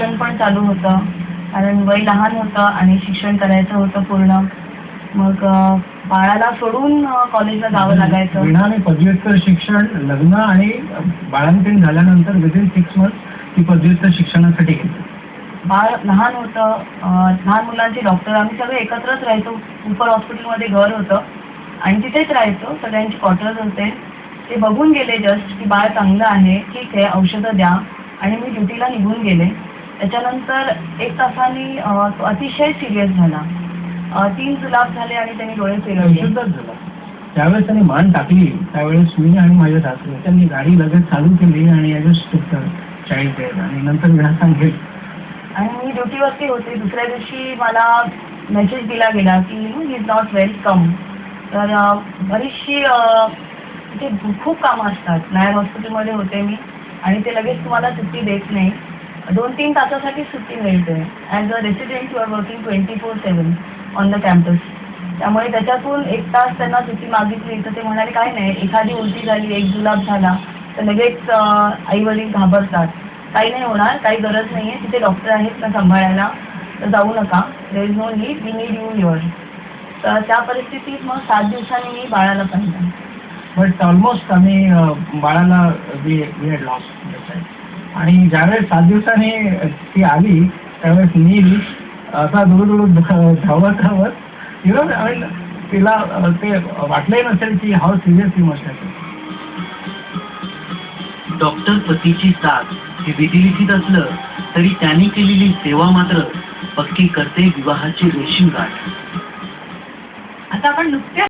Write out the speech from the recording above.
शिक्षण पण चालू होतं, कारण वय लहान होतं आणि शिक्षण करायचं होतं पूर्ण. मग बाळाला सोडून कॉलेजला जावं लागायचं. वीणाने पदव्युत्तर शिक्षण, लग्न आणि बाळंतीण झाल्यानंतर विदिन 6 months ती पदव्युत्तर शिक्षणासाठी गेली. बाळ लहान होतं, लहान मुलांचे डॉक्टर आम्ही सगळे एकत्रच राहायचो. उपर हॉस्पिटलमध्ये घर होतं आणि तिथेच राहायचो. सगळ्यांचे क्वार्टर्स होते. ते बघून गेले जस्ट की बाळ चांगलं आहे, ठीक आहे, औषधं द्या, आणि मी ड्युटीला निघून गेले. त्याच्यानंतर 1 तासाने तो अतिशय सिरियस झाला. 3 जुलाब झाले आणि त्यांनी डोळे फिरवले. त्यावेळेस त्यांनी मान टाकली. त्यावेळेस मी आणि माझ्या सासू त्यांनी गाडी लगेच चालू केली आणि चाइल्ड आणि नंतर वीणा सांगेल. आणि मी ड्युटीवरती होते. दुसऱ्या दिवशी मला मेसेज दिला गेला की ही इज नॉट वेल, कम. तर बरीचशी तिथे खूप कामं असतात. नायर हॉस्पिटलमध्ये होते मी आणि ते लगेच तुम्हाला सुट्टी देत नाही. 2-3 तासासाठी सुट्टी मिळते. As a resident you are working 24/7 on the campus. त्यामुळे त्याच्यातून 1 तास त्यांना सुट्टी मागितली तर ते म्हणाले काय नाही, एखादी उलटी झाली, 1 जुलाब झाला तर लगेच आई-वडील घाबरतात. काही नाही होणार, काही गरज नाही आहे, तिथे डॉक्टर आहेत ना सांभाळायला, तर जाऊ नका, there is no need, we need you here. तर त्या परिस्थितीत मग 7 दिवसांनी मी बाळाला पाहिलं. बट ऑलमोस्ट आम्ही बाळाला वी हॅड लॉस्ट. आणि ज्यावेळेस 7 दिवसांनी ती आली त्यावेळेस मी असा दुरुदुरू धावत तिला ते वाटलंही नसेल की how serious he must have. Doctor पतीची साथ हे विधिलिखित असलं तरी त्यांनी केलेली सेवा मात्र पक्की करते विवाहाची रेशीम गाठ. आता आपण नुकत्याच